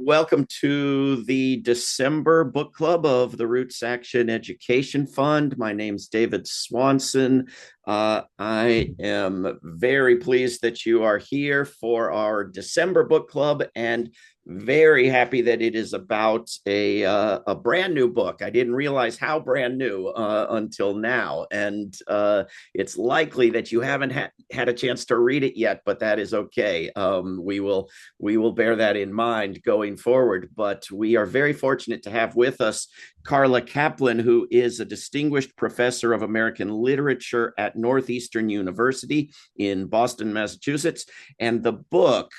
Welcome to the December book club of the Roots Action Education Fund. My name's David Swanson. I am very pleased that you are here for our December book club and very happy that it is about a brand new book. I didn't realize how brand new until now. And it's likely that you haven't had a chance to read it yet, but that is okay. We will bear that in mind going forward. But we are very fortunate to have with us Carla Kaplan, who is a distinguished professor of American literature at Northeastern University in Boston, Massachusetts. And the book,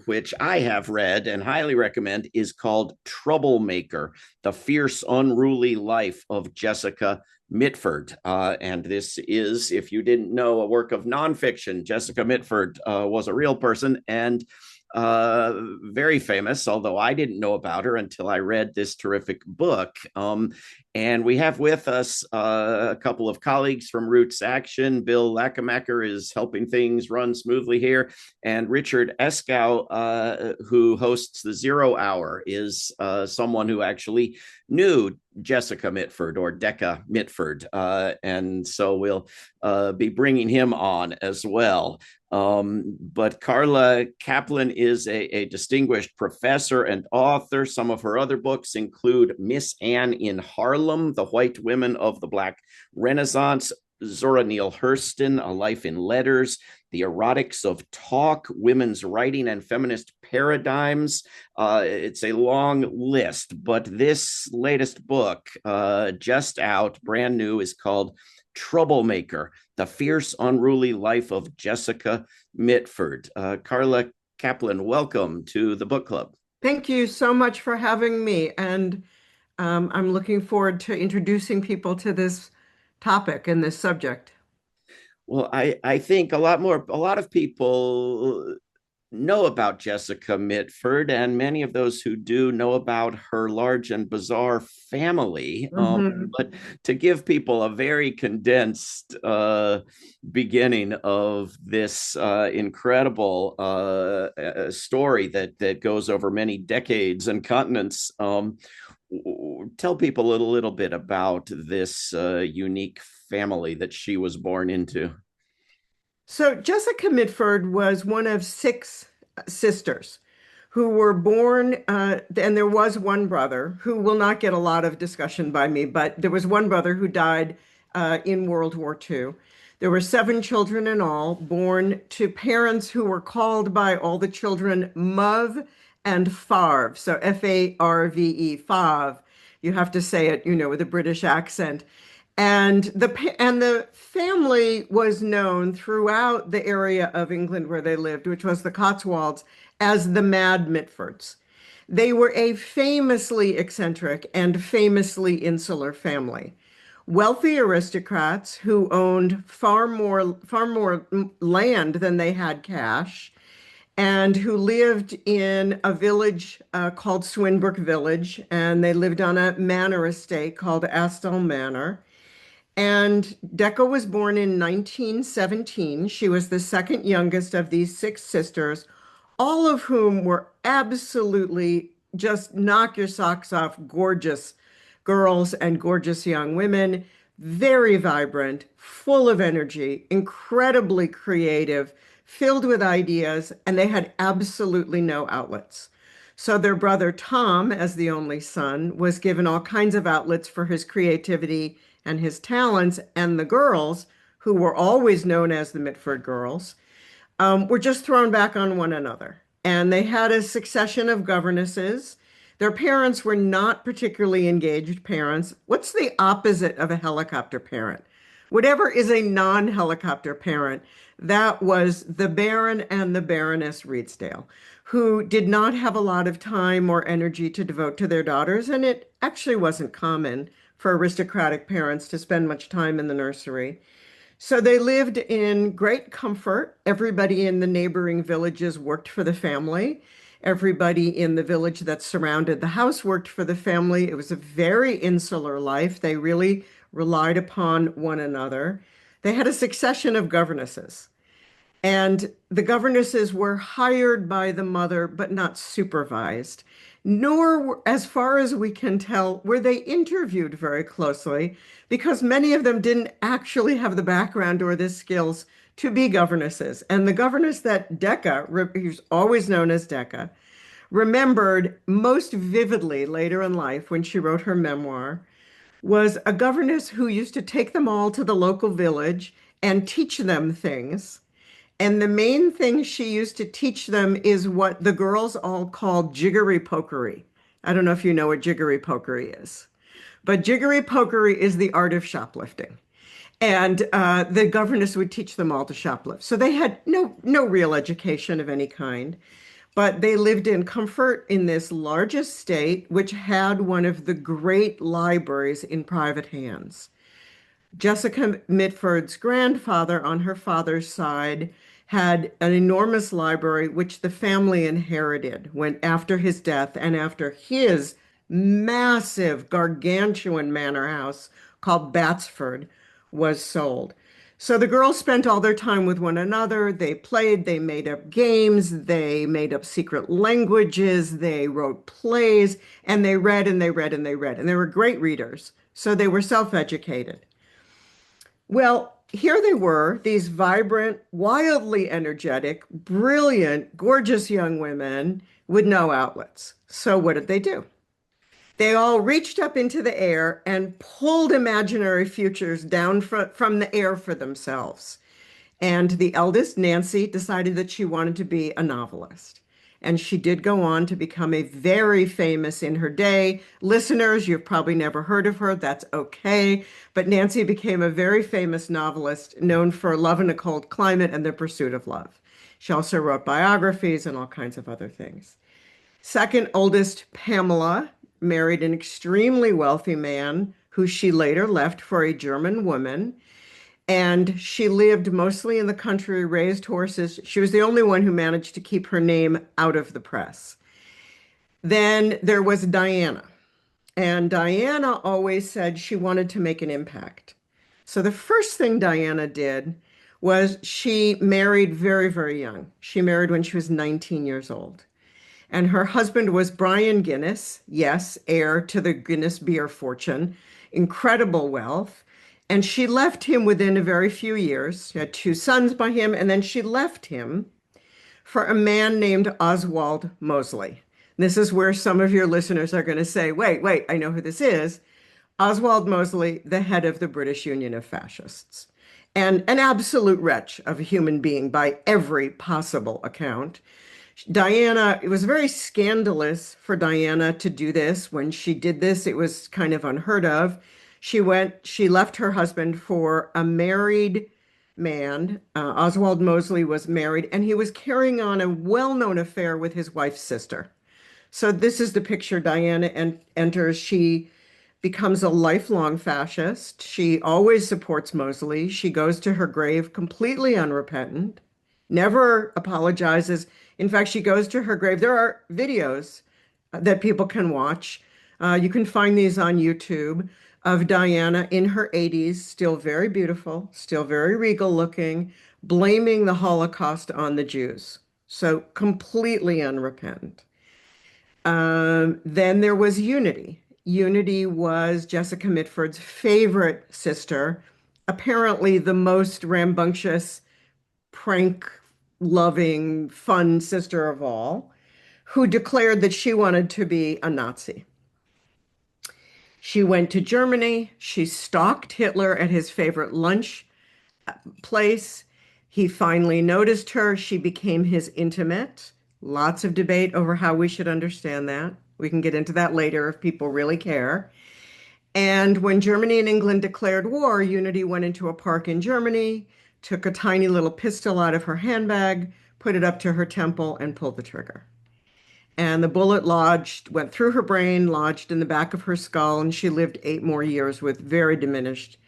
which I have read and highly recommend, is called Troublemaker: The Fierce, Unruly Life of Jessica Mitford. And this is, if you didn't know, a work of nonfiction. Jessica Mitford was a real person and very famous, although I didn't know about her until I read this terrific book. And we have with us a couple of colleagues from Roots Action. Bill Lacamacker is helping things run smoothly here. And Richard Eskow, who hosts the Zero Hour, is someone who actually knew Jessica Mitford, or Decca Mitford. And so we'll be bringing him on as well. But Carla Kaplan is a distinguished professor and author. Some of her other books include Miss Anne in Harlem, The White Women of the Black Renaissance, Zora Neale Hurston, A Life in Letters, The Erotics of Talk, Women's Writing and Feminist Paradigms. It's a long list, but this latest book, just out, brand new, is called Troublemaker: The Fierce, Unruly Life of Jessica Mitford. Carla Kaplan, welcome to the book club. Thank you so much for having me. And I'm looking forward to introducing people to this topic and this subject. Well, I think a lot of people know about Jessica Mitford, and many of those who do know about her large and bizarre family. Mhm. But to give people a very condensed beginning of this incredible story that goes over many decades and continents, tell people a little bit about this unique family that she was born into. So Jessica Mitford was one of six sisters who were born, and there was one brother who will not get a lot of discussion by me, but there was one brother who died in World War II. There were seven children in all, born to parents who were called by all the children Muv and Favre. So Farve, Fav. You have to say it, with a British accent. And the family was known throughout the area of England where they lived, which was the Cotswolds, as the Mad Mitfords. They were a famously eccentric and famously insular family. Wealthy aristocrats who owned far more land than they had cash, and who lived in a village called Swinbrook Village, and they lived on a manor estate called Astle Manor. And Decca was born in 1917. She was the second youngest of these six sisters, all of whom were absolutely just knock your socks off, gorgeous girls and gorgeous young women, very vibrant, full of energy, incredibly creative, filled with ideas, and they had absolutely no outlets. So their brother Tom, as the only son, was given all kinds of outlets for his creativity and his talents, and the girls, who were always known as the Mitford girls, were just thrown back on one another. And they had a succession of governesses. Their parents were not particularly engaged parents. What's the opposite of a helicopter parent? Whatever is a non-helicopter parent, that was the Baron and the Baroness Redesdale, who did not have a lot of time or energy to devote to their daughters, and it actually wasn't common for aristocratic parents to spend much time in the nursery. So they lived in great comfort. Everybody in the neighboring villages worked for the family. Everybody in the village that surrounded the house worked for the family. It was a very insular life. They really relied upon one another. They had a succession of governesses. And the governesses were hired by the mother, but not supervised. Nor, as far as we can tell, were they interviewed very closely because many of them didn't actually have the background or the skills to be governesses. And the governess that Decca, who's always known as Decca, remembered most vividly later in life when she wrote her memoir was a governess who used to take them all to the local village and teach them things. And the main thing she used to teach them is what the girls all called jiggery pokery. I don't know if you know what jiggery pokery is, but jiggery pokery is the art of shoplifting. And the governess would teach them all to shoplift. So they had no real education of any kind, but they lived in comfort in this large estate, which had one of the great libraries in private hands. Jessica Mitford's grandfather on her father's side had an enormous library which the family inherited when after his death and after his massive gargantuan manor house called Batsford was sold. So the girls spent all their time with one another. They played, they made up games, they made up secret languages, they wrote plays, and they read and they read and they read. And they were great readers. So they were self-educated. Well, here they were, these vibrant, wildly energetic, brilliant, gorgeous young women with no outlets. So what did they do? They all reached up into the air and pulled imaginary futures down from the air for themselves. And the eldest, Nancy, decided that she wanted to be a novelist. And she did go on to become a very famous in her day. Listeners, you've probably never heard of her. That's okay. But Nancy became a very famous novelist known for Love in a Cold Climate and The Pursuit of Love. She also wrote biographies and all kinds of other things. Second oldest, Pamela, married an extremely wealthy man who she later left for a German woman. And she lived mostly in the country, raised horses. She was the only one who managed to keep her name out of the press. Then there was Diana. And Diana always said she wanted to make an impact. So the first thing Diana did was she married very, very young. She married when she was 19 years old. And her husband was Brian Guinness, yes, heir to the Guinness beer fortune, incredible wealth. And she left him within a very few years. She had two sons by him, and then she left him for a man named Oswald Mosley. This is where some of your listeners are going to say, wait, I know who this is. Oswald Mosley, the head of the British Union of Fascists, and an absolute wretch of a human being by every possible account. Diana, it was very scandalous for Diana to do this. When she did this, it was kind of unheard of. She left her husband for a married man. Oswald Mosley was married, and he was carrying on a well-known affair with his wife's sister. So this is the picture Diana enters. She becomes a lifelong fascist. She always supports Mosley. She goes to her grave completely unrepentant, never apologizes. In fact, she goes to her grave. There are videos that people can watch. You can find these on YouTube of Diana in her 80s, still very beautiful, still very regal looking, blaming the Holocaust on the Jews. So completely unrepentant. Then there was Unity. Unity was Jessica Mitford's favorite sister, apparently the most rambunctious, prank-loving, fun sister of all, who declared that she wanted to be a Nazi. She went to Germany. She stalked Hitler at his favorite lunch place. He finally noticed her. She became his intimate. Lots of debate over how we should understand that. We can get into that later if people really care. And when Germany and England declared war, Unity went into a park in Germany, took a tiny little pistol out of her handbag, put it up to her temple, and pulled the trigger. And the bullet went through her brain, lodged in the back of her skull, and she lived 8 more years with very diminished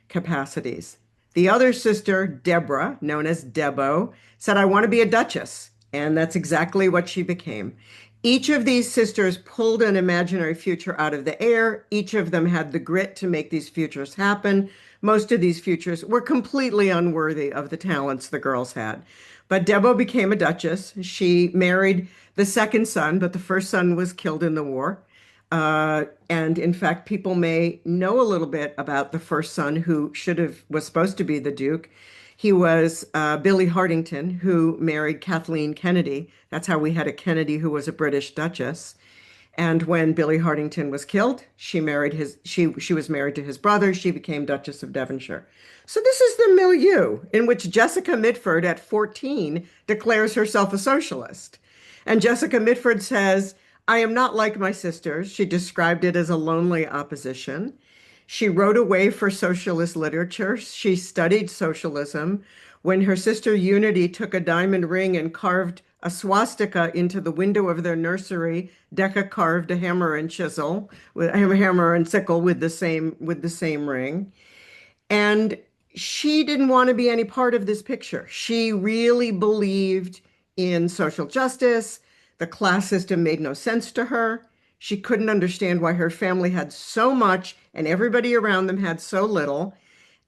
capacities. The other sister, Deborah, known as Debo, said, I want to be a duchess. And that's exactly what she became. Each of these sisters pulled an imaginary future out of the air. Each of them had the grit to make these futures happen, most of these futures were completely unworthy of the talents the girls had. But Debo became a duchess. She married the second son, but the first son was killed in the war. And in fact, people may know a little bit about the first son who was supposed to be the Duke. He was Billy Hartington, who married Kathleen Kennedy. That's how we had a Kennedy who was a British duchess. And when Billy Hartington was killed, she was married to his brother. She became Duchess of Devonshire. So this is the milieu in which Jessica Mitford at 14 declares herself a socialist. And Jessica Mitford says, I am not like my sisters. She described it as a lonely opposition. She wrote away for socialist literature. She studied socialism. When her sister Unity took a diamond ring and carved a swastika into the window of their nursery, Decca carved a hammer and chisel, with a hammer and sickle with the same ring. And she didn't want to be any part of this picture. She really believed in social justice. The class system made no sense to her. She couldn't understand why her family had so much and everybody around them had so little.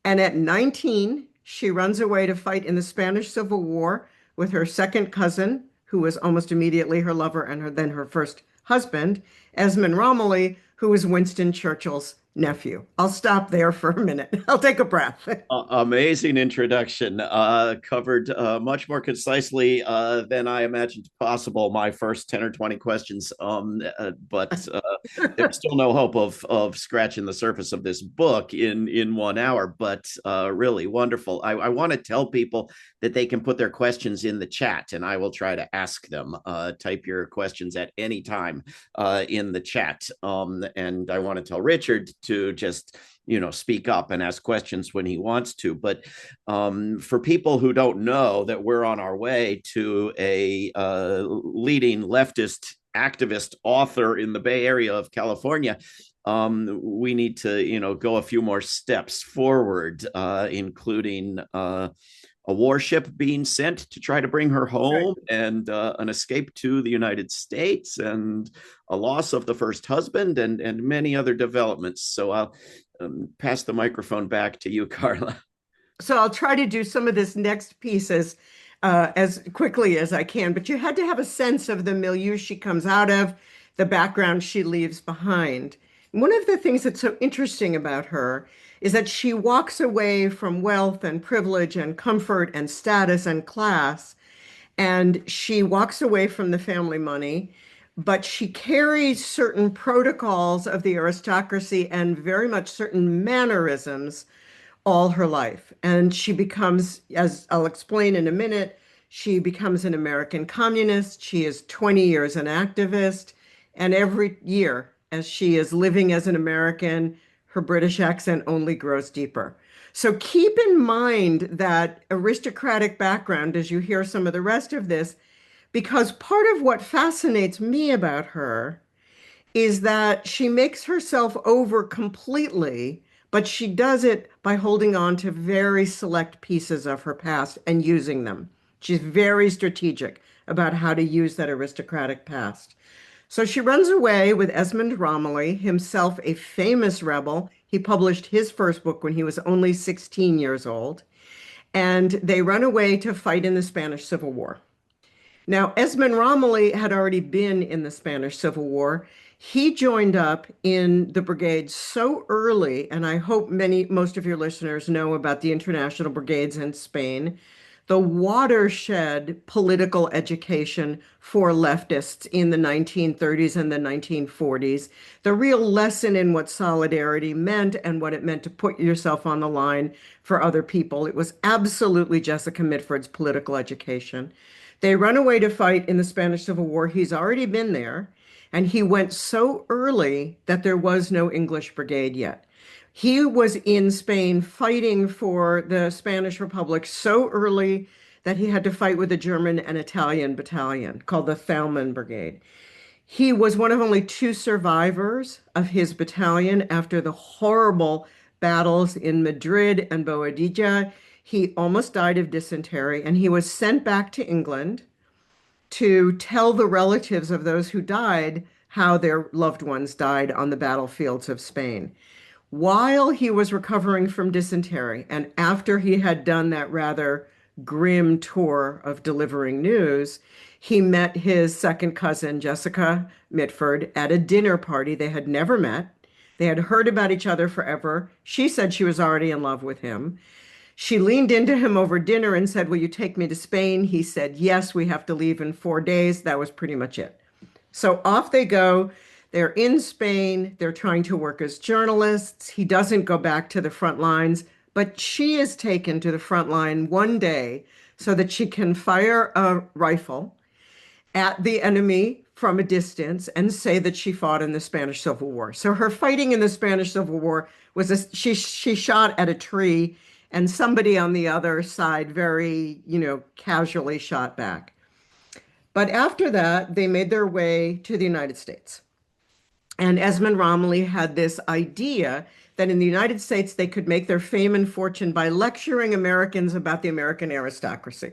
And at 19, she runs away to fight in the Spanish Civil War with her second cousin, who was almost immediately her lover and then her first husband, Esmond Romilly, who was Winston Churchill's nephew. I'll stop there for a minute. I'll take a breath. Amazing introduction. Covered much more concisely than I imagined possible. My first 10 or 20 questions, but there's still no hope of scratching the surface of this book in 1 hour. But really wonderful. I want to tell people that they can put their questions in the chat, and I will try to ask them. Type your questions at any time in the chat, and I want to tell Richard to just speak up and ask questions when he wants to. But for people who don't know that we're on our way to a leading leftist activist author in the Bay Area of California, we need to go a few more steps forward, including a warship being sent to try to bring her home, and an escape to the United States, and a loss of the first husband, and many other developments. So I'll pass the microphone back to you, Carla. So I'll try to do some of this next piece as quickly as I can, but you had to have a sense of the milieu she comes out of, the background she leaves behind. One of the things that's so interesting about her is that she walks away from wealth and privilege and comfort and status and class, and she walks away from the family money, but she carries certain protocols of the aristocracy and very much certain mannerisms all her life. And she becomes, as I'll explain in a minute, she becomes an American communist. She is 20 years an activist. And every year, as she is living as an American, her British accent only grows deeper. So keep in mind that aristocratic background as you hear some of the rest of this, because part of what fascinates me about her is that she makes herself over completely, but she does it by holding on to very select pieces of her past and using them. She's very strategic about how to use that aristocratic past. So she runs away with Esmond Romilly, himself a famous rebel. He published his first book when he was only 16 years old, and they run away to fight in the Spanish Civil War. Now, Esmond Romilly had already been in the Spanish Civil War. He joined up in the brigade so early, and I hope most of your listeners know about the international brigades in Spain, the watershed political education for leftists in the 1930s and the 1940s, the real lesson in what solidarity meant and what it meant to put yourself on the line for other people. It was absolutely Jessica Mitford's political education. They run away to fight in the Spanish Civil War. He's already been there, and he went so early that there was no English brigade yet. He was in Spain fighting for the Spanish Republic so early that he had to fight with a German and Italian battalion called the Thalmann Brigade. He was one of only two survivors of his battalion after the horrible battles in Madrid and Boadilla. He almost died of dysentery, and he was sent back to England to tell the relatives of those who died how their loved ones died on the battlefields of Spain. while he was recovering from dysentery and after he had done that rather grim tour of delivering news, he met his second cousin, Jessica Mitford, at a dinner party. They had never met. They had heard about each other forever. She said she was already in love with him. She leaned into him over dinner and said, "Will you take me to Spain?" He said, "Yes, we have to leave in 4 days." That was pretty much it. So off they go. They're in Spain. They're trying to work as journalists. He doesn't go back to the front lines, but she is taken to the front line one day so that she can fire a rifle at the enemy from a distance and say that she fought in the Spanish Civil War. So her fighting in the Spanish Civil War was she shot at a tree and somebody on the other side very, casually shot back. But after that, they made their way to the United States. And Esmond Romilly had this idea that in the United States they could make their fame and fortune by lecturing Americans about the American aristocracy.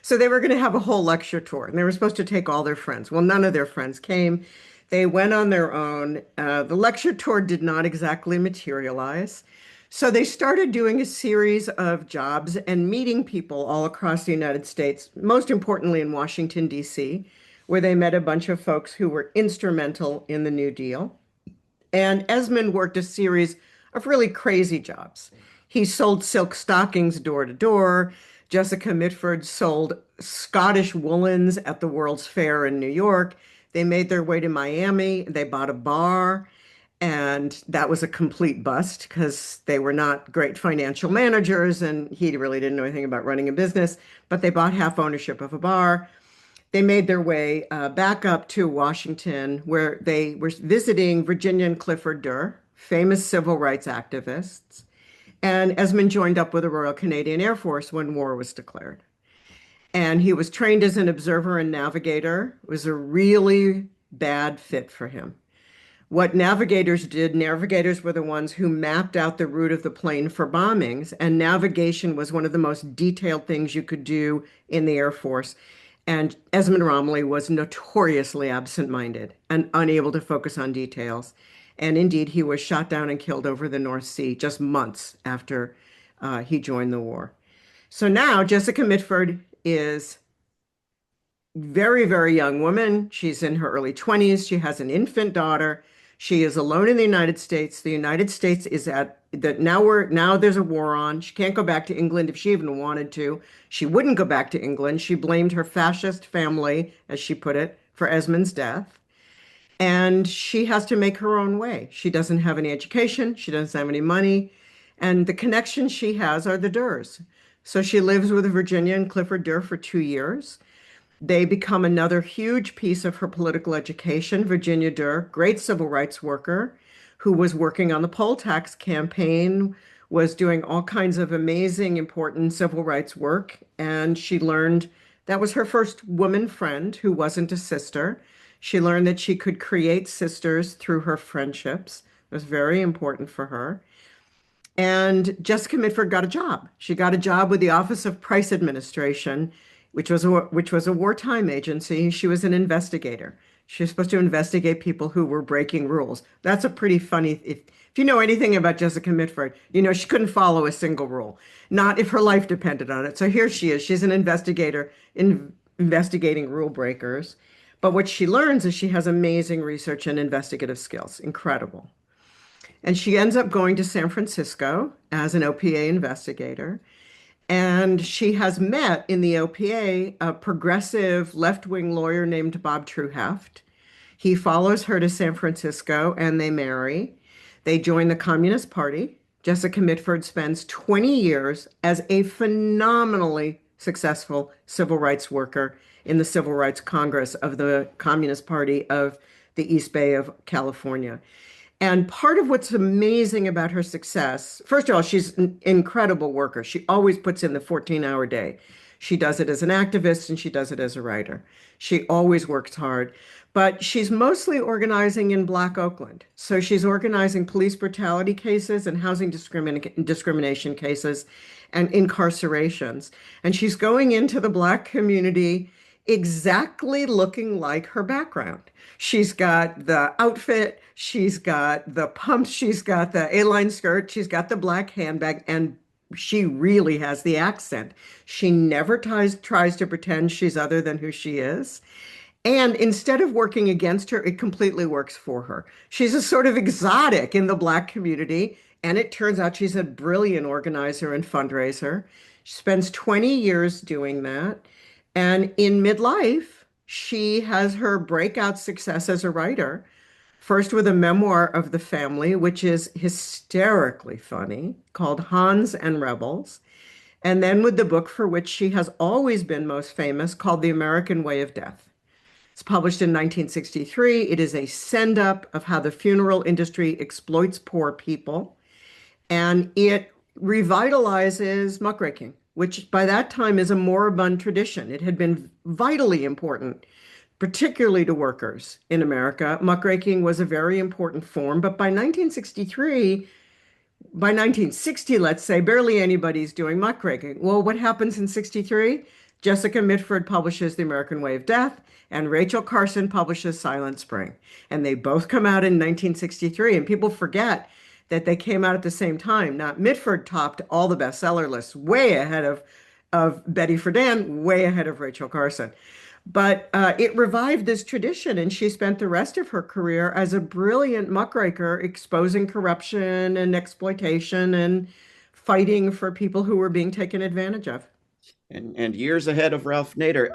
So they were going to have a whole lecture tour, and they were supposed to take all their friends. Well, none of their friends came. They went on their own. The lecture tour did not exactly materialize. So they started doing a series of jobs and meeting people all across the United States, most importantly in Washington, D.C., where they met a bunch of folks who were instrumental in the New Deal. And Esmond worked a series of really crazy jobs. He sold silk stockings door to door. Jessica Mitford sold Scottish woolens at the World's Fair in New York. They made their way to Miami. They bought a bar, and that was a complete bust because they were not great financial managers, and he really didn't know anything about running a business. But they bought half ownership of a bar. They made their way back up to Washington, where they were visiting Virginia and Clifford Durr, famous civil rights activists. And Esmond joined up with the Royal Canadian Air Force when war was declared. And he was trained as an observer and navigator. It was a really bad fit for him. What navigators were the ones who mapped out the route of the plane for bombings, and navigation was one of the most detailed things you could do in the Air Force. And Esmond Romilly was notoriously absent-minded and unable to focus on details. And indeed, he was shot down and killed over the North Sea just months after he joined the war. So now Jessica Mitford is a very, very young woman. She's in her early 20s. She has an infant daughter. She is alone in the United States. The United States is at that now there's a war on. She can't go back to England if she even wanted to. She wouldn't go back to England. She blamed her fascist family, as she put it, for Esmond's death. And she has to make her own way. She doesn't have any education. She doesn't have any money. And the connections she has are the Durrs. So she lives with Virginia and Clifford Durr for 2 years. They become another huge piece of her political education. Virginia Durr, great civil rights worker, who was working on the poll tax campaign, was doing all kinds of amazing, important civil rights work. And she learned that was her first woman friend who wasn't a sister. She learned that she could create sisters through her friendships. It was very important for her. And Jessica Mitford got a job. She got a job with the Office of Price Administration, which was a wartime agency. She was an investigator. She was supposed to investigate people who were breaking rules. That's a pretty funny, if you know anything about Jessica Mitford, you know she couldn't follow a single rule, not if her life depended on it. So here she is. She's an investigator investigating rule breakers. But what she learns is she has amazing research and investigative skills. Incredible. And she ends up going to San Francisco as an OPA investigator. And she has met in the OPA a progressive left-wing lawyer named Bob Trueheft. He follows her to San Francisco and they marry. They join the Communist Party. Jessica Mitford spends 20 years as a phenomenally successful civil rights worker in the Civil Rights Congress of the Communist Party of the East Bay of California. And part of what's amazing about her success, first of all, she's an incredible worker. She always puts in the 14-hour day. She does it as an activist and she does it as a writer. She always works hard, but she's mostly organizing in Black Oakland. So she's organizing police brutality cases and housing discrimination cases and incarcerations. And she's going into the Black community exactly looking like her background. She's got the outfit, she's got the pumps, she's got the A-line skirt, she's got the black handbag, and she really has the accent. She never tries to pretend she's other than who she is. And instead of working against her, it completely works for her. She's a sort of exotic in the Black community, and it turns out she's a brilliant organizer and fundraiser. She spends 20 years doing that. And in midlife, she has her breakout success as a writer, first with a memoir of the family, which is hysterically funny, called Hans and Rebels, and then with the book for which she has always been most famous, called The American Way of Death. It's published in 1963. It is a send up of how the funeral industry exploits poor people, and it revitalizes muckraking, which by that time is a moribund tradition. It had been vitally important, particularly to workers in America. Muckraking was a very important form, but by 1960, let's say, barely anybody's doing muckraking. Well, what happens in 63? Jessica Mitford publishes The American Way of Death, and Rachel Carson publishes Silent Spring. And they both come out in 1963, and people forget that they came out at the same time. Now, Mitford topped all the bestseller lists, way ahead of Betty Friedan, way ahead of Rachel Carson. But it revived this tradition, and she spent the rest of her career as a brilliant muckraker, exposing corruption and exploitation and fighting for people who were being taken advantage of. And years ahead of Ralph Nader.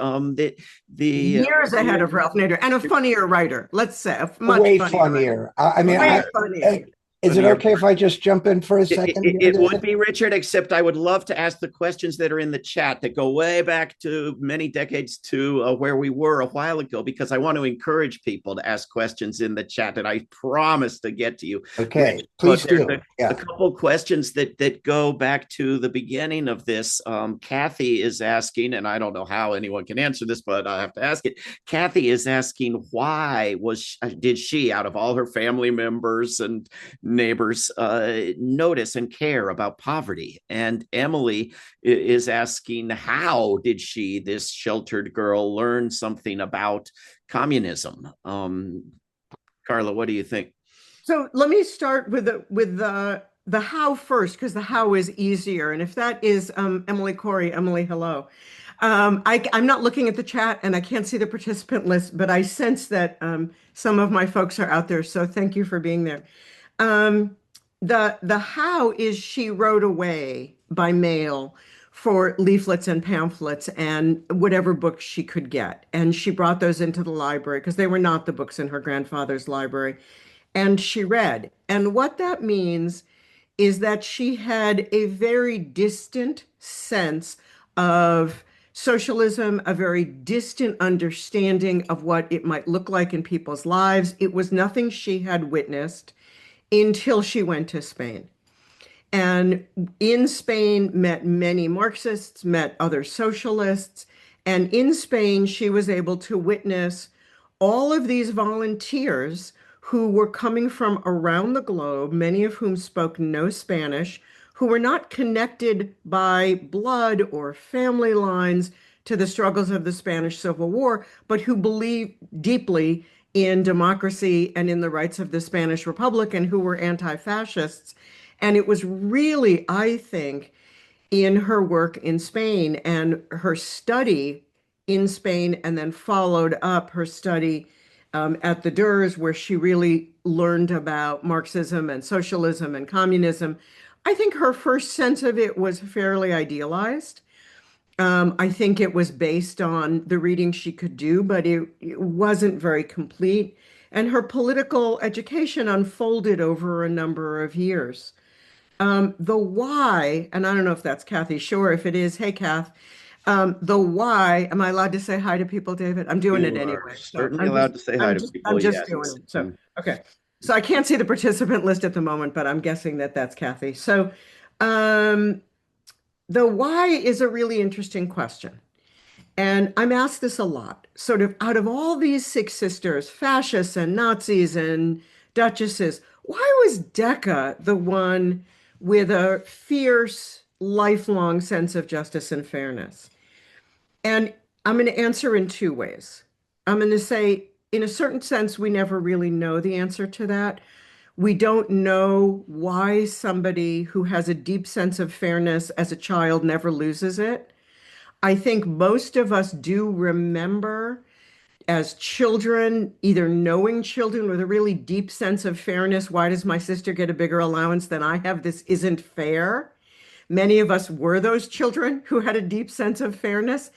The Years ahead of Ralph Nader, and a funnier writer, let's say, a much Way funnier writer. funnier. I mean, Way funnier. is it okay if I just jump in for a second here, It would David? be, Richard, except I would love to ask the questions that are in the chat that go way back to many decades to where we were a while ago, because I want to encourage people to ask questions in the chat, and I promise to get to you. Okay, But please there's do. a Yeah. couple questions that go back to the beginning of this. Kathy is asking, and I don't know how anyone can answer this, but I have to ask it. Kathy is asking, why did she, out of all her family members and neighbors, notice and care about poverty? And Emily is asking, how did she, this sheltered girl, learn something about communism? Carla, what do you think? So let me start with the how first, because the how is easier. And if that is Emily Corey, Emily, hello. I'm not looking at the chat and I can't see the participant list, but I sense that some of my folks are out there. So thank you for being there. Um, the how is she wrote away by mail for leaflets and pamphlets and whatever books she could get. And she brought those into the library because they were not the books in her grandfather's library. And she read. And what that means is that she had a very distant sense of socialism, a very distant understanding of what it might look like in people's lives. It was nothing she had witnessed until she went to Spain. And in Spain, met many Marxists, met other socialists. And in Spain, she was able to witness all of these volunteers who were coming from around the globe, many of whom spoke no Spanish, who were not connected by blood or family lines to the struggles of the Spanish Civil War, but who believed deeply in democracy and in the rights of the Spanish Republic and who were anti-fascists. And it was really, I think, in her work in Spain and her study in Spain, and then followed up her study at the Durs, where she really learned about Marxism and socialism and communism. I think her first sense of it was fairly idealized. I think it was based on the reading she could do, but it wasn't very complete. And her political education unfolded over a number of years. The why, and I don't know if that's Kathy Shore. If it is, hey, Kath. The why, am I allowed to say hi to people, David? I'm doing it You are anyway. So certainly allowed to say hi to I'm people, just yes. doing it. So, okay. So I can't see the participant list at the moment, but I'm guessing that that's Kathy. So, um, the why is a really interesting question. And I'm asked this a lot, sort of out of all these six sisters, fascists and Nazis and duchesses, why was Decca the one with a fierce, lifelong sense of justice and fairness? And I'm going to answer in two ways. I'm going to say, in a certain sense, we never really know the answer to that. We don't know why somebody who has a deep sense of fairness as a child never loses it. I think most of us do remember as children, either knowing children with a really deep sense of fairness. Why does my sister get a bigger allowance than I have? This isn't fair. Many of us were those children who had a deep sense of fairness.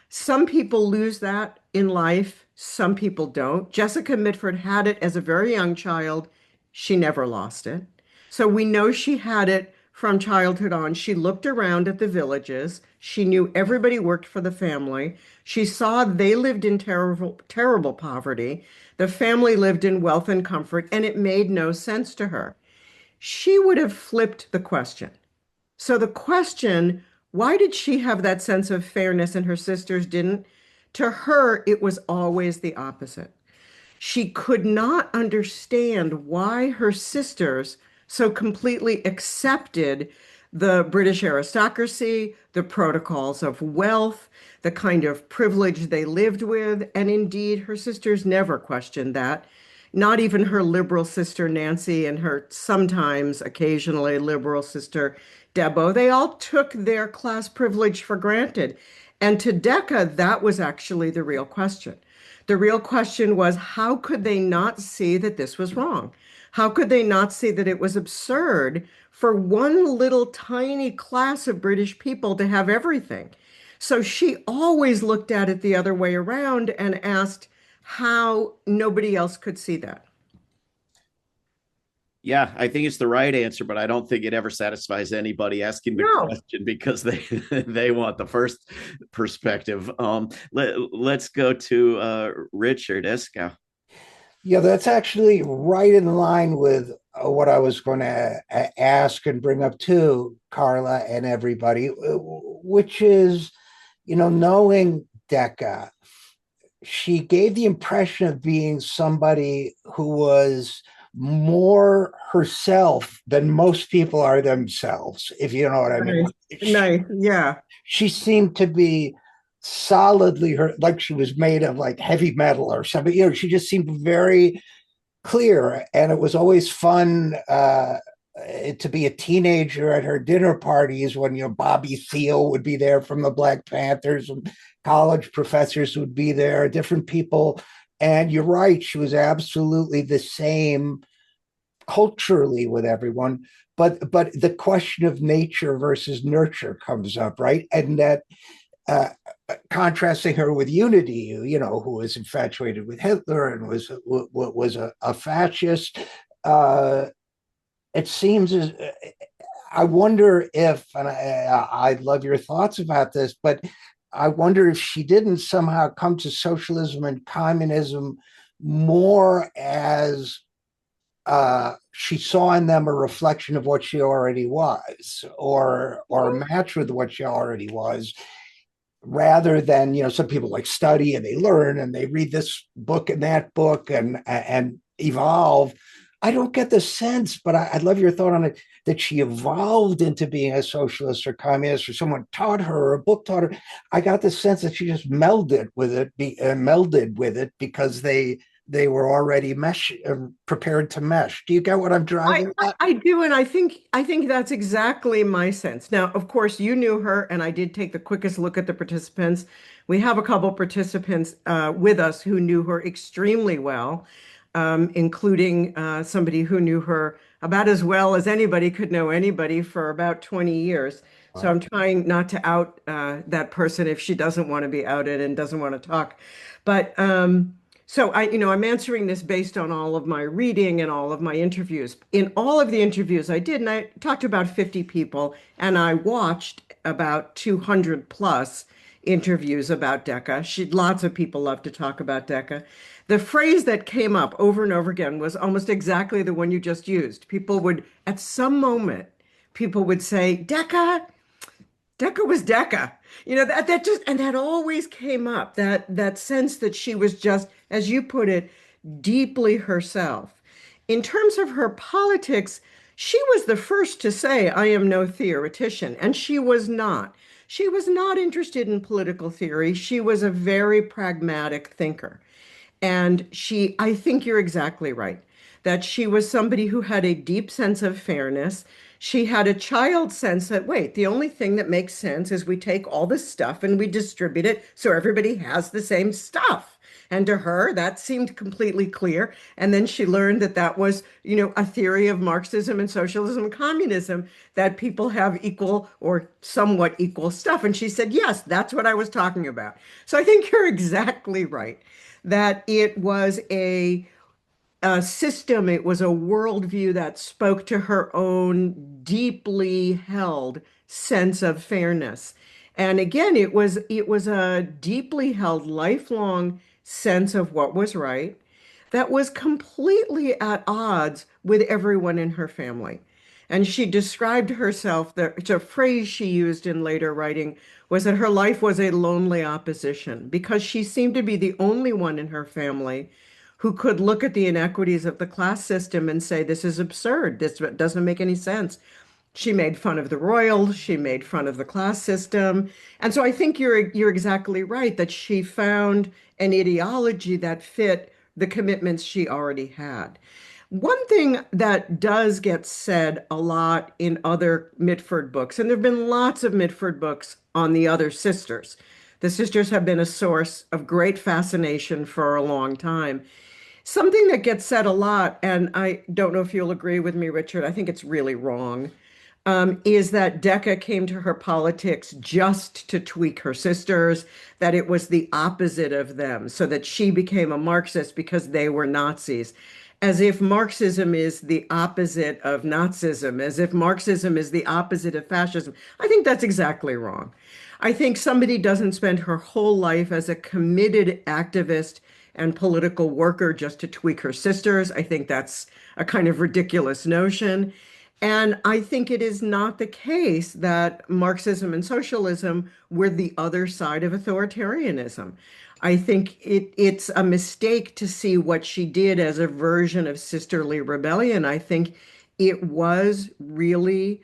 Some people lose that in life, some people don't. Jessica Mitford had it as a very young child. She never lost it. So we know she had it from childhood on. She looked around at the villages. She knew everybody worked for the family. She saw they lived in terrible, terrible poverty. The family lived in wealth and comfort, and it made no sense to her. She would have flipped the question. So the question, why did she have that sense of fairness and her sisters didn't? To her, it was always the opposite. She could not understand why her sisters so completely accepted the British aristocracy, the protocols of wealth, the kind of privilege they lived with. And indeed, her sisters never questioned that. Not even her liberal sister Nancy and her sometimes, occasionally liberal sister Debo. They all took their class privilege for granted. And to Decca, that was actually the real question. The real question was, how could they not see that this was wrong? How could they not see that it was absurd for one little tiny class of British people to have everything? So she always looked at it the other way around and asked how nobody else could see that. Yeah, I think it's the right answer, but I don't think it ever satisfies anybody asking the No. question because they they want the first perspective. Let's go to Richard Iskow. Yeah, that's actually right in line with what I was going to ask and bring up too, Carla and everybody, which is, knowing Decca, she gave the impression of being somebody who was more herself than most people are themselves, if you know what I mean. Nice. Nice. Yeah. She seemed to be solidly her, like she was made of like heavy metal or something. She just seemed very clear, and it was always fun to be a teenager at her dinner parties when Bobby Thiel would be there from the Black Panthers, and college professors would be there, different people. And you're right, she was absolutely the same culturally with everyone. But the question of nature versus nurture comes up, right? And that uh, contrasting her with Unity, who was infatuated with Hitler and was a fascist. It seems as I wonder if, and I'd love your thoughts about this, but I wonder if she didn't somehow come to socialism and communism more as she saw in them a reflection of what she already was, or a match with what she already was, rather than some people like study and they learn and they read this book and that book and evolve. I don't get the sense, but I'd love your thought on it, that she evolved into being a socialist or communist, or someone taught her, or a book taught her. I got the sense that she just melded with it because they were already prepared to mesh. Do you get what I'm I, driving I at? I do, and I think that's exactly my sense. Now, of course, you knew her, and I did take the quickest look at the participants. We have a couple participants with us who knew her extremely well, including somebody who knew her about as well as anybody could know anybody for about 20 years. So Wow. I'm trying not to out that person if she doesn't want to be outed and doesn't want to talk. But so I'm answering this based on all of my reading and all of my interviews. In all of the interviews I did, and I talked to about 50 people, and I watched about 200 plus interviews about Decca. Lots of people love to talk about Decca. The phrase that came up over and over again was almost exactly the one you just used. People would, at some moment, people would say, Decca was Decca. That just, and that always came up, that sense that she was just, as you put it, deeply herself. In terms of her politics, she was the first to say, I am no theoretician, and she was not. She was not interested in political theory. She was a very pragmatic thinker. And I think you're exactly right, that she was somebody who had a deep sense of fairness. She had a child sense that, wait, the only thing that makes sense is we take all this stuff and we distribute it so everybody has the same stuff. And to her, that seemed completely clear. And then she learned that that was, a theory of Marxism and socialism and communism, that people have equal or somewhat equal stuff. And she said, yes, that's what I was talking about. So I think you're exactly right that it was a system, it was a worldview that spoke to her own deeply held sense of fairness. And again, it was a deeply held, lifelong sense of what was right that was completely at odds with everyone in her family. And she described herself, the phrase she used in later writing was that her life was a lonely opposition because she seemed to be the only one in her family who could look at the inequities of the class system and say, this is absurd. This doesn't make any sense. She made fun of the royals, she made fun of the class system. And so I think you're exactly right that she found an ideology that fit the commitments she already had. One thing that does get said a lot in other Mitford books, and there have been lots of Mitford books on the other sisters. The sisters have been a source of great fascination for a long time. Something that gets said a lot, and I don't know if you'll agree with me, Richard, I think it's really wrong, is that Decca came to her politics just to tweak her sisters, that it was the opposite of them, so that she became a Marxist because they were Nazis. As if Marxism is the opposite of Nazism, as if Marxism is the opposite of fascism. I think that's exactly wrong. I think somebody doesn't spend her whole life as a committed activist and political worker just to tweak her sisters. I think that's a kind of ridiculous notion. And I think it is not the case that Marxism and socialism were the other side of authoritarianism. I think it's a mistake to see what she did as a version of sisterly rebellion. I think it was really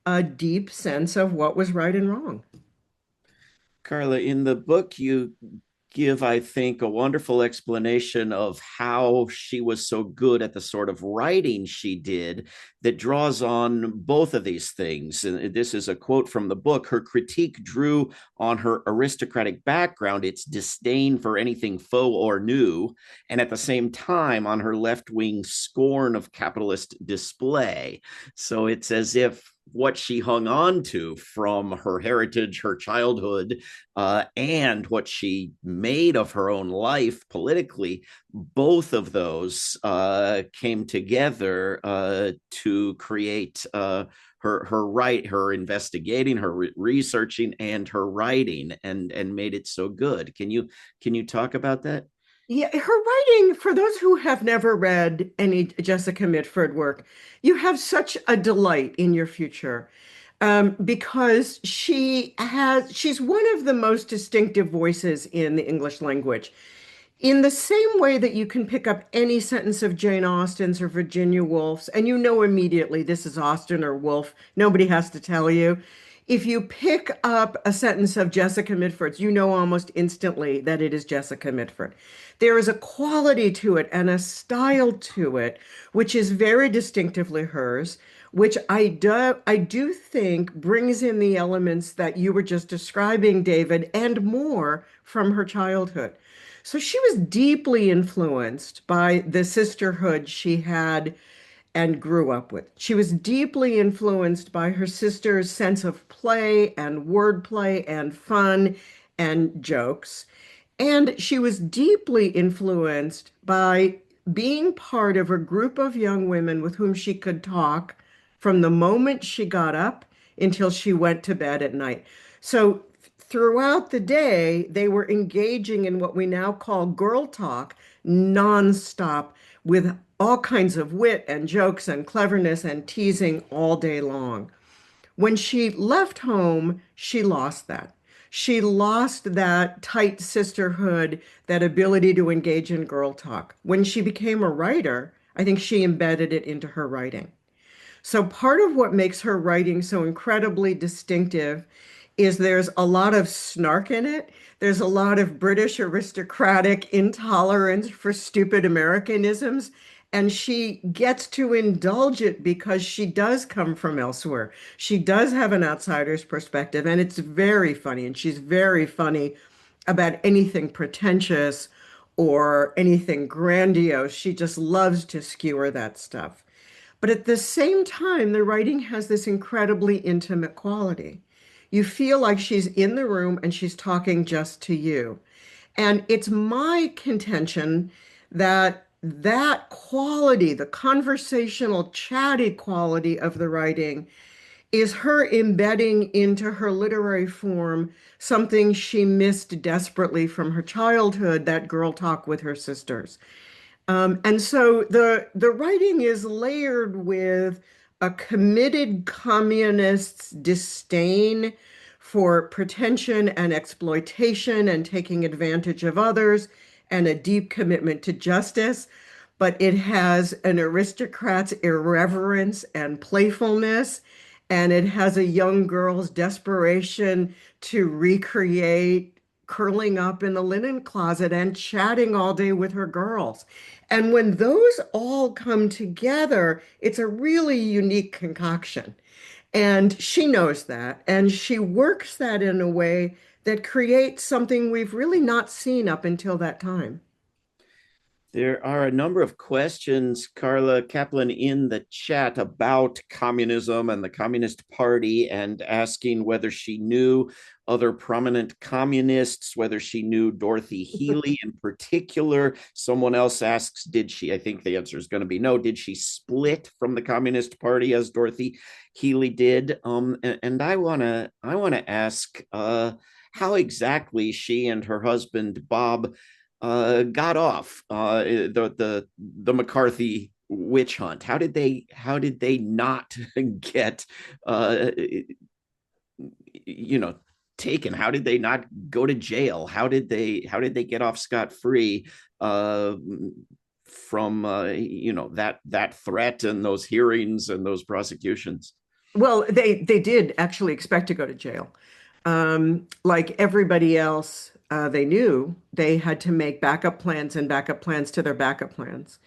a deep sense of what was right and wrong. Carla, in the book, you give, I think, a wonderful explanation of how she was so good at the sort of writing she did that draws on both of these things. And this is a quote from the book. Her critique drew on her aristocratic background, its disdain for anything faux or new, and at the same time on her left wing scorn of capitalist display. So it's as if what she hung on to from her heritage, her childhood, and what she made of her own life politically, both of those came together to create her investigating, her researching, and her writing, and made it so good. Can you talk about that? Yeah, her writing, for those who have never read any Jessica Mitford work, you have such a delight in your future, because she's one of the most distinctive voices in the English language. In the same way that you can pick up any sentence of Jane Austen's or Virginia Woolf's, and you know immediately this is Austen or Woolf, nobody has to tell you. If you pick up a sentence of Jessica Mitford's, you know almost instantly that it is Jessica Mitford. There is a quality to it and a style to it, which is very distinctively hers, which I do think brings in the elements that you were just describing, David, and more from her childhood. So she was deeply influenced by the sisterhood she had and grew up with. She was deeply influenced by her sister's sense of play and wordplay and fun and jokes. And she was deeply influenced by being part of a group of young women with whom she could talk from the moment she got up until she went to bed at night. So throughout the day, they were engaging in what we now call girl talk nonstop with all kinds of wit and jokes and cleverness and teasing all day long. When she left home, she lost that. She lost that tight sisterhood, that ability to engage in girl talk. When she became a writer, I think she embedded it into her writing. So part of what makes her writing so incredibly distinctive is there's a lot of snark in it. There's a lot of British aristocratic intolerance for stupid Americanisms. And she gets to indulge it because she does come from elsewhere. She does have an outsider's perspective, and it's very funny. And she's very funny about anything pretentious or anything grandiose. She just loves to skewer that stuff. But at the same time, the writing has this incredibly intimate quality. You feel like she's in the room and she's talking just to you. And it's my contention that that quality, the conversational, chatty quality of the writing, is her embedding into her literary form something she missed desperately from her childhood, that girl talk with her sisters. And so the writing is layered with a committed communist's disdain for pretension and exploitation and taking advantage of others, and a deep commitment to justice. But it has an aristocrat's irreverence and playfulness, and it has a young girl's desperation to recreate curling up in the linen closet and chatting all day with her girls. And when those all come together, it's a really unique concoction. And she knows that, and she works that in a way that creates something we've really not seen up until that time. There are a number of questions, Carla Kaplan, in the chat about communism and the Communist Party, and asking whether she knew other prominent communists, whether she knew Dorothy Healy in particular. Someone else asks, did she? I think the answer is going to be no. Did she split from the Communist Party as Dorothy Healy did? And I want to ask how exactly she and her husband Bob got off the McCarthy witch hunt. How did they not get you know taken? How did they not go to jail? How did they get off scot-free from that threat and those hearings and those prosecutions? Well, they did actually expect to go to jail. Like everybody else, they knew they had to make backup plans and backup plans to their backup plans,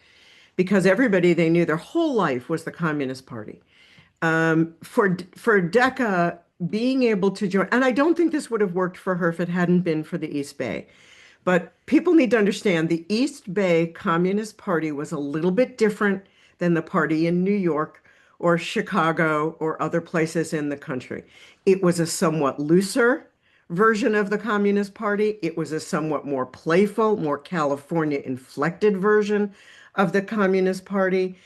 because everybody they knew their whole life was the Communist Party. For Decca being able to join, and I don't think this would have worked for her if it hadn't been for the East Bay. But people need to understand the East Bay Communist Party was a little bit different than the party in New York or Chicago or other places in the country. It was a somewhat looser version of the Communist Party. It was a somewhat more playful, more California inflected version of the Communist Party.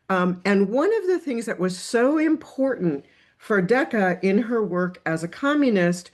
And one of the things that was so important for Decca in her work as a communist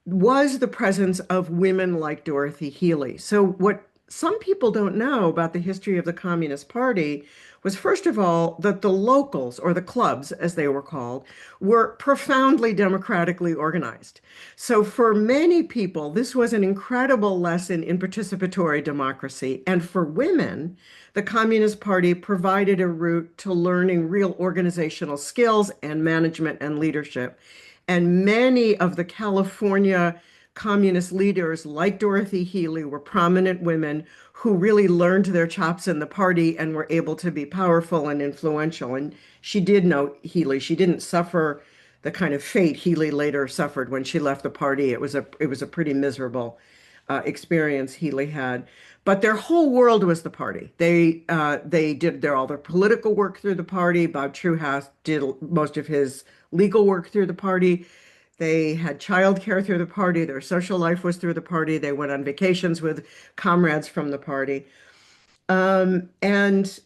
was the presence of women like Dorothy Healy. So what some people don't know about the history of the Communist Party was, first of all, that the locals, or the clubs as they were called, were profoundly democratically organized. So for many people, this was an incredible lesson in participatory democracy. And for women, the Communist Party provided a route to learning real organizational skills and management and leadership. And many of the California communist leaders, like Dorothy Healy, were prominent women who really learned their chops in the party and were able to be powerful and influential. And she did know Healy. She didn't suffer the kind of fate Healy later suffered when she left the party. It was a pretty miserable experience Healy had. But their whole world was the party. They did all their political work through the party. Bob Truehouse did most of his legal work through the party. They had childcare through the party. Their social life was through the party. They went on vacations with comrades from the party. And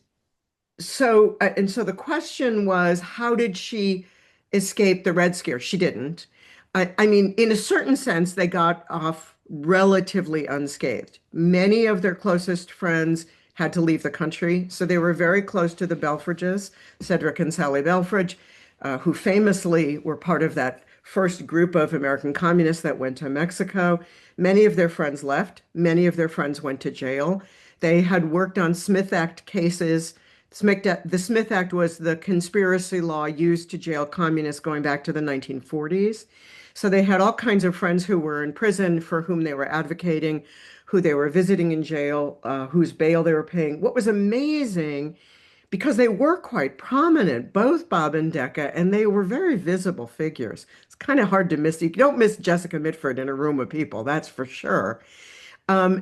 so the question was, how did she escape the Red Scare? She didn't. I mean, in a certain sense, they got off relatively unscathed. Many of their closest friends had to leave the country, so they were very close to the Belfridges, Cedric and Sally Belfridge, who famously were part of that first group of American communists that went to Mexico. Many of their friends left. Many of their friends went to jail. They had worked on Smith Act cases. The Smith Act was the conspiracy law used to jail communists going back to the 1940s. So they had all kinds of friends who were in prison for whom they were advocating, who they were visiting in jail, whose bail they were paying. What was amazing, because they were quite prominent, both Bob and Decca, and they were very visible figures. It's kind of hard to miss. You don't miss Jessica Mitford in a room of people, that's for sure.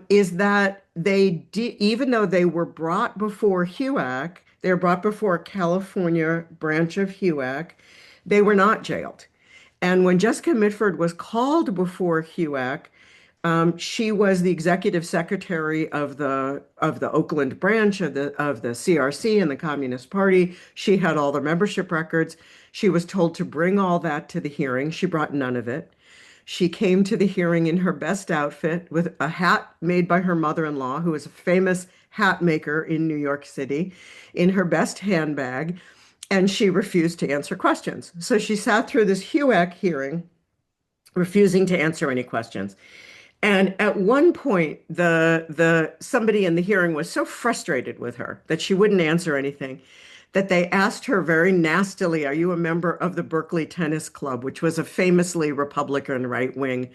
Is that even though they were brought before HUAC, they were brought before a California branch of HUAC, they were not jailed. And when Jessica Mitford was called before HUAC, she was the executive secretary of the Oakland branch of the CRC and the Communist Party. She had all the membership records. She was told to bring all that to the hearing. She brought none of it. She came to the hearing in her best outfit with a hat made by her mother-in-law, who is a famous hat maker in New York City, in her best handbag, and she refused to answer questions. So she sat through this HUAC hearing, refusing to answer any questions. And at one point, the somebody in the hearing was so frustrated with her that she wouldn't answer anything that they asked her very nastily, "Are you a member of the Berkeley Tennis Club?" which was a famously Republican right-wing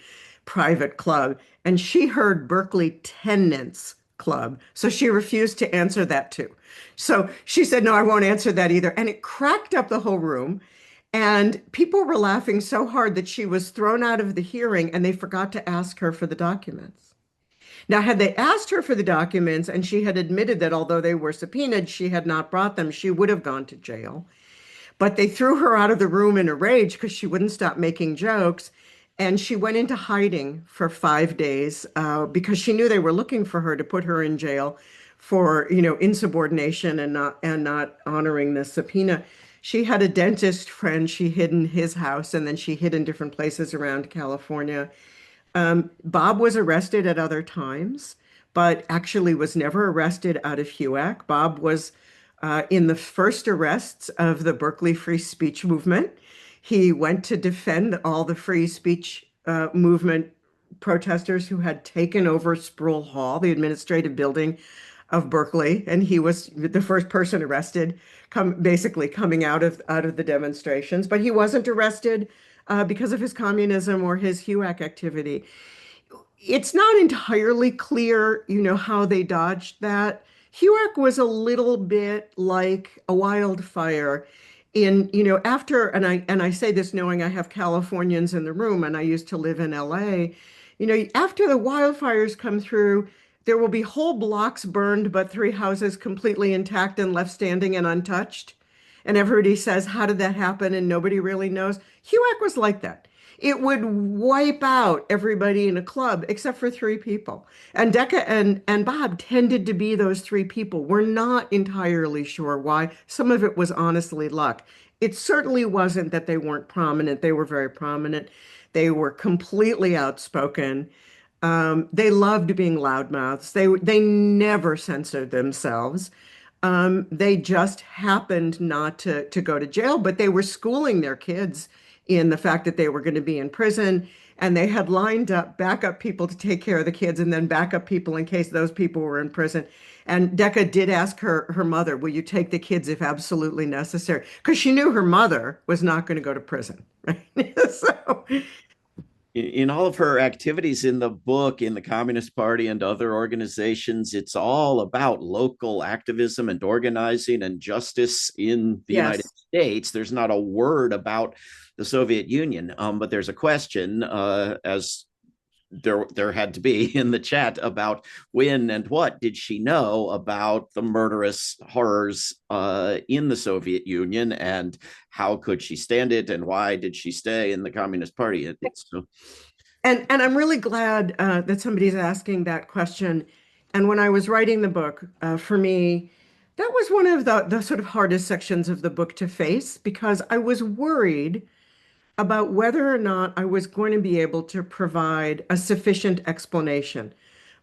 private club. And she heard Berkeley Tenants Club. So she refused to answer that too. So she said, "No, I won't answer that either." And it cracked up the whole room. And people were laughing so hard that she was thrown out of the hearing and they forgot to ask her for the documents. Now, had they asked her for the documents and she had admitted that although they were subpoenaed, she had not brought them, she would have gone to jail. But they threw her out of the room in a rage because she wouldn't stop making jokes. And she went into hiding for 5 days because she knew they were looking for her to put her in jail for, insubordination and not honoring the subpoena. She had a dentist friend she hid in his house, and then she hid in different places around California. Bob was arrested at other times, but actually was never arrested out of HUAC. Bob was in the first arrests of the Berkeley free speech movement. He went to defend all the free speech movement protesters who had taken over Sproul Hall, the administrative building of Berkeley, and he was the first person arrested, basically coming out of the demonstrations. But he wasn't arrested because of his communism or his HUAC activity. It's not entirely clear, how they dodged that. HUAC was a little bit like a wildfire after, and I say this knowing I have Californians in the room and I used to live in LA, after the wildfires come through, there will be whole blocks burned, but three houses completely intact and left standing and untouched. And everybody says, how did that happen? And nobody really knows. HUAC was like that. It would wipe out everybody in a club except for three people. And Decca and Bob tended to be those three people. We're not entirely sure why. Some of it was honestly luck. It certainly wasn't that they weren't prominent. They were very prominent. They were completely outspoken. They loved being loudmouths. They never censored themselves. They just happened not to go to jail, but they were schooling their kids in the fact that they were going to be in prison, and they had lined up backup people to take care of the kids and then backup people in case those people were in prison. And Decca did ask her mother, "Will you take the kids if absolutely necessary?" Because she knew her mother was not going to go to prison, right? So in all of her activities in the book, in the Communist Party and other organizations, it's all about local activism and organizing and justice in the United yes. States. There's not a word about the Soviet Union, but there's a question, as there had to be in the chat, about when and what did she know about the murderous horrors in the Soviet Union, and how could she stand it, and why did she stay in the Communist Party? So, And I'm really glad that somebody's asking that question. And when I was writing the book, for me, that was one of the sort of hardest sections of the book to face because I was worried about whether or not I was going to be able to provide a sufficient explanation,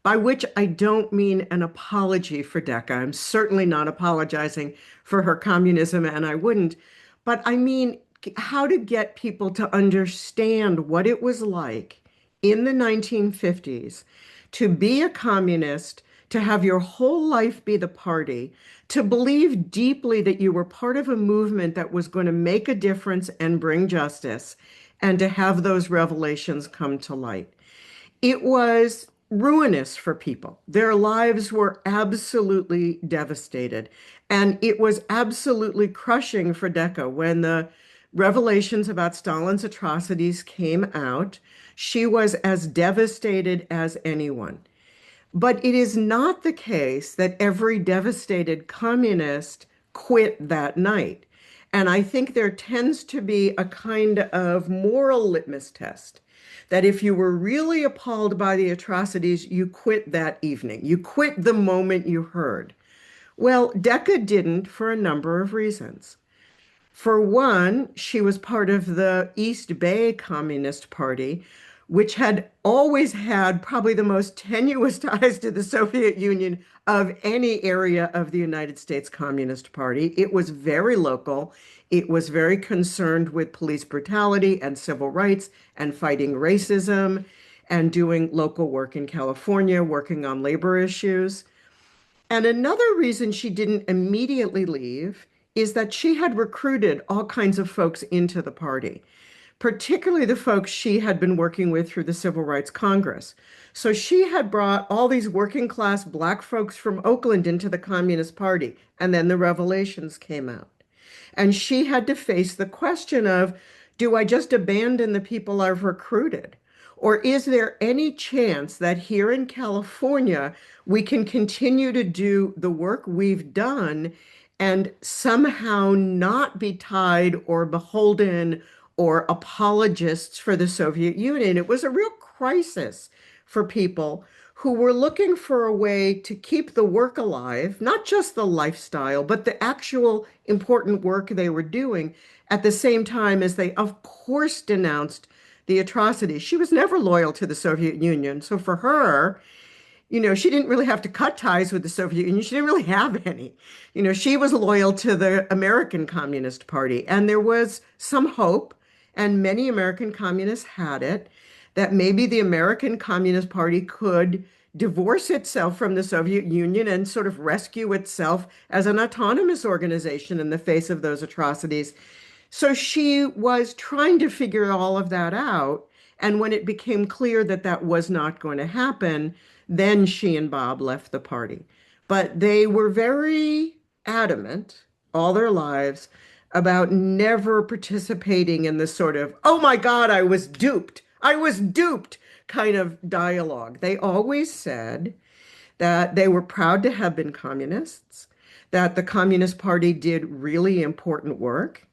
by which I don't mean an apology for Decca. I'm certainly not apologizing for her communism, and I wouldn't, but I mean how to get people to understand what it was like in the 1950s to be a communist, to have your whole life be the party, to believe deeply that you were part of a movement that was going to make a difference and bring justice, and to have those revelations come to light. It was ruinous for people. Their lives were absolutely devastated. And it was absolutely crushing for Decca when the revelations about Stalin's atrocities came out. She was as devastated as anyone. But it is not the case that every devastated communist quit that night. And I think there tends to be a kind of moral litmus test that if you were really appalled by the atrocities, you quit that evening. You quit the moment you heard. Well, Decca didn't for a number of reasons. For one, she was part of the East Bay Communist Party, which had always had probably the most tenuous ties to the Soviet Union of any area of the United States Communist Party. It was very local. It was very concerned with police brutality and civil rights and fighting racism and doing local work in California, working on labor issues. And another reason she didn't immediately leave is that she had recruited all kinds of folks into the party, particularly the folks she had been working with through the Civil Rights Congress. So she had brought all these working class Black folks from Oakland into the Communist Party, and then the revelations came out. And she had to face the question of, do I just abandon the people I've recruited? Or is there any chance that here in California, we can continue to do the work we've done and somehow not be tied or beholden or apologists for the Soviet Union? It was a real crisis for people who were looking for a way to keep the work alive, not just the lifestyle, but the actual important work they were doing at the same time as they, of course, denounced the atrocities. She was never loyal to the Soviet Union. So for her, she didn't really have to cut ties with the Soviet Union. She didn't really have any. She was loyal to the American Communist Party. And there was some hope, and many American communists had it, that maybe the American Communist Party could divorce itself from the Soviet Union and sort of rescue itself as an autonomous organization in the face of those atrocities. So she was trying to figure all of that out. And when it became clear that that was not going to happen, then she and Bob left the party. But they were very adamant all their lives about never participating in the sort of, oh my God, I was duped kind of dialogue. They always said that they were proud to have been communists, that the Communist Party did really important work.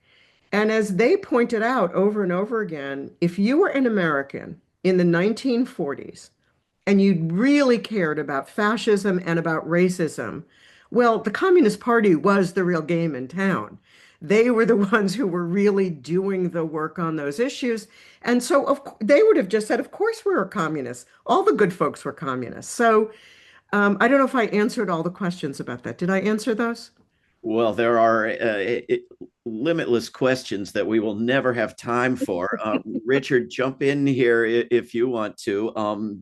And as they pointed out over and over again, if you were an American in the 1940s and you really cared about fascism and about racism, well, the Communist Party was the real game in town. They were the ones who were really doing the work on those issues. And so they would have just said, of course we were communists. All the good folks were communists. So I don't know if I answered all the questions about that. Did I answer those? Well, there are limitless questions that we will never have time for. Richard, jump in here if you want to.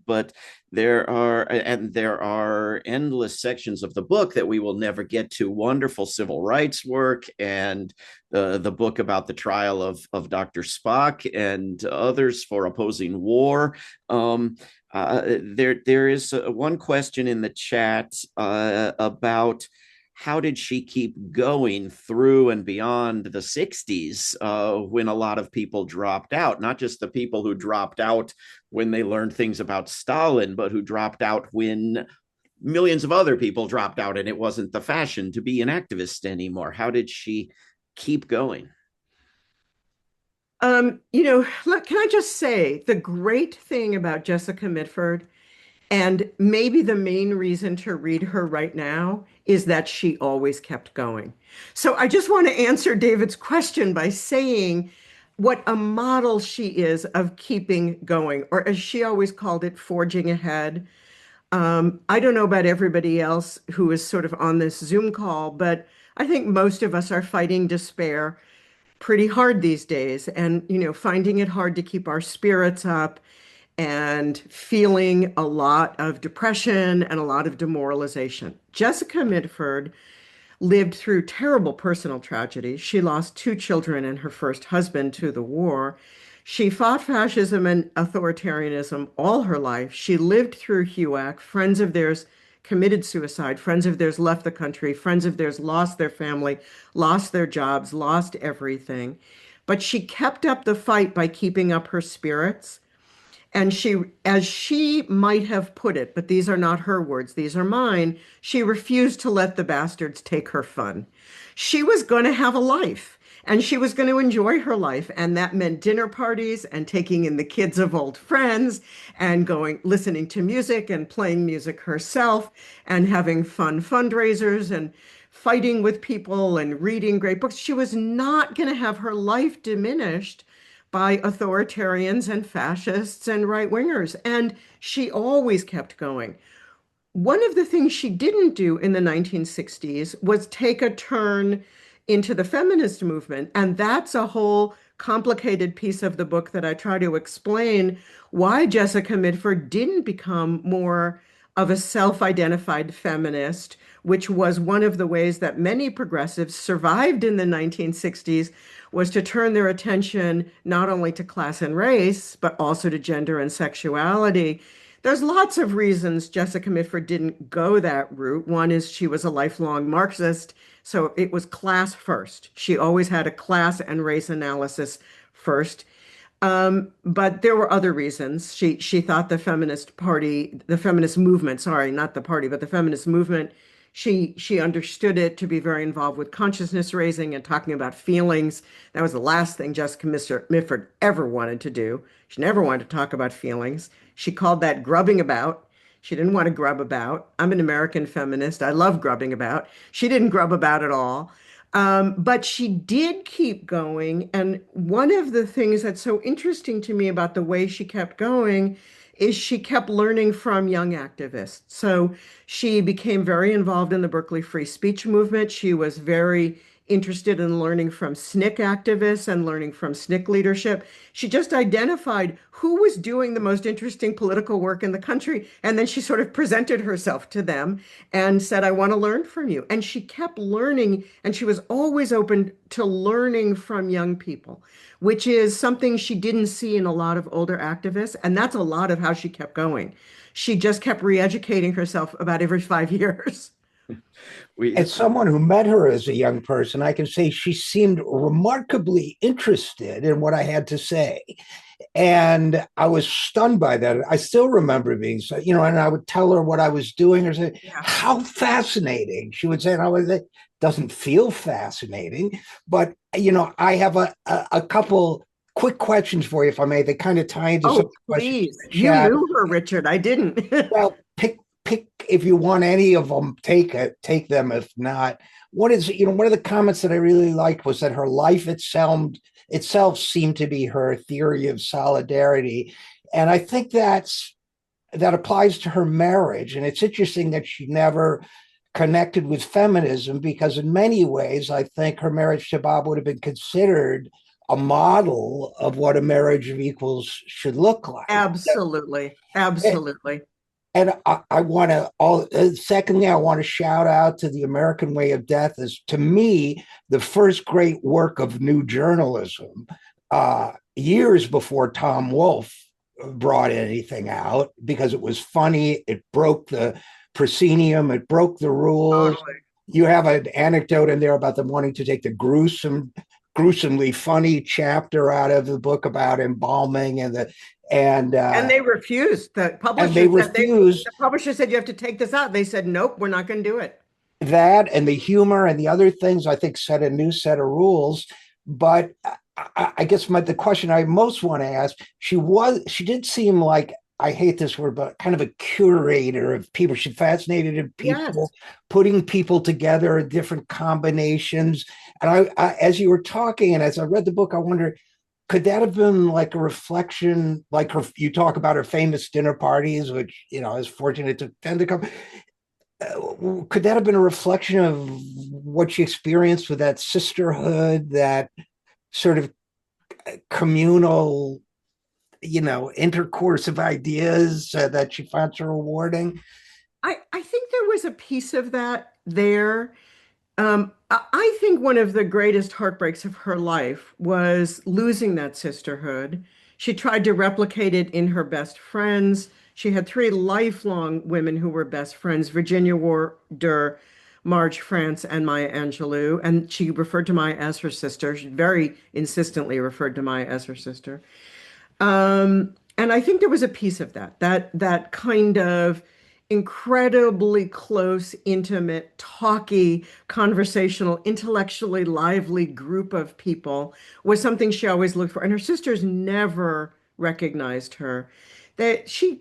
But there are endless sections of the book that we will never get to. Wonderful civil rights work and the book about the trial of Dr. Spock and others for opposing war. There is one question in the chat about how did she keep going through and beyond the 60s when a lot of people dropped out? Not just the people who dropped out when they learned things about Stalin, but who dropped out when millions of other people dropped out and it wasn't the fashion to be an activist anymore. How did she keep going? Look, can I just say the great thing about Jessica Mitford, and maybe the main reason to read her right now, is that she always kept going. So I just want to answer David's question by saying what a model she is of keeping going, or as she always called it, forging ahead. I don't know about everybody else who is sort of on this Zoom call, but I think most of us are fighting despair pretty hard these days and, finding it hard to keep our spirits up and feeling a lot of depression and a lot of demoralization. Jessica Mitford lived through terrible personal tragedy. She lost two children and her first husband to the war. She fought fascism and authoritarianism all her life. She lived through HUAC. Friends of theirs committed suicide. Friends of theirs left the country. Friends of theirs lost their family, lost their jobs, lost everything. But she kept up the fight by keeping up her spirits. And she, as she might have put it, but these are not her words, these are mine, she refused to let the bastards take her fun. She was going to have a life and she was going to enjoy her life. And that meant dinner parties and taking in the kids of old friends and going, listening to music and playing music herself and having fun fundraisers and fighting with people and reading great books. She was not going to have her life diminished by authoritarians and fascists and right wingers. And she always kept going. One of the things she didn't do in the 1960s was take a turn into the feminist movement. And that's a whole complicated piece of the book that I try to explain why Jessica Mitford didn't become more of a self-identified feminist, which was one of the ways that many progressives survived in the 1960s, was to turn their attention not only to class and race, but also to gender and sexuality. There's lots of reasons Jessica Mitford didn't go that route. One is she was a lifelong Marxist, so it was class first. She always had a class and race analysis first. But there were other reasons. She thought the feminist party, the feminist movement, sorry, not the party, but the feminist movement, she understood it to be very involved with consciousness raising and talking about feelings. That was the last thing Jessica Mitford ever wanted to do. She never wanted to talk about feelings. She called that grubbing about. She didn't want to grub about. I'm an American feminist. I love grubbing about. She didn't grub about at all. But she did keep going. And one of the things that's so interesting to me about the way she kept going is she kept learning from young activists. So she became very involved in the Berkeley free speech movement. She was very interested in learning from SNCC activists and learning from SNCC leadership. She just identified who was doing the most interesting political work in the country. And then she sort of presented herself to them and said, I want to learn from you. And she kept learning, and she was always open to learning from young people, which is something she didn't see in a lot of older activists. And that's a lot of how she kept going. She just kept re-educating herself about every 5 years. We As someone who met her as a young person, I can say she seemed remarkably interested in what I had to say. And I was stunned by that. I still remember being so, and I would tell her what I was doing or say, Yeah. how fascinating. She would say, and I would say, doesn't feel fascinating. But, I have a couple quick questions for you, if I may. They kind of tie into some Oh, of the questions in please. the You chat. knew her, Richard. I didn't. Well, pick if you want any of them, take them. If not, one of the comments that I really liked was that her life itself seemed to be her theory of solidarity, and I think that applies to her marriage. And it's interesting that she never connected with feminism because in many ways I think her marriage to Bob would have been considered a model of what a marriage of equals should look like. Absolutely. Absolutely. And I want to secondly, I want to shout out to the American Way of Death as to me, the first great work of new journalism, years before Tom Wolfe brought anything out because it was funny. It broke the proscenium. It broke the rules. Totally. You have an anecdote in there about them wanting to take the gruesomely funny chapter out of the book about embalming and And they refused. they refused The publisher said you have to take this out. They said, nope, we're not going to do it. that, and the humor and the other things I think set a new set of rules. But I guess the question I most want to ask, she did seem like, I hate this word, but kind of a curator of people. She fascinated in Yes. people, putting people together in different combinations. And as you were talking and as I read the book, I wondered, could that have been like a reflection, like you talk about her famous dinner parties, which, I was fortunate to tend to come. Could that have been a reflection of what she experienced with that sisterhood, that sort of communal, intercourse of ideas that she found so rewarding? I think there was a piece of that there. I think one of the greatest heartbreaks of her life was losing that sisterhood. She tried to replicate it in her best friends. She had three lifelong women who were best friends, Virginia Warder, Marge France, and Maya Angelou. And she referred to Maya as her sister. She very insistently referred to Maya as her sister. And I think there was a piece of that kind of incredibly close, intimate, talky, conversational, intellectually lively group of people was something she always looked for. And her sisters never recognized her. That she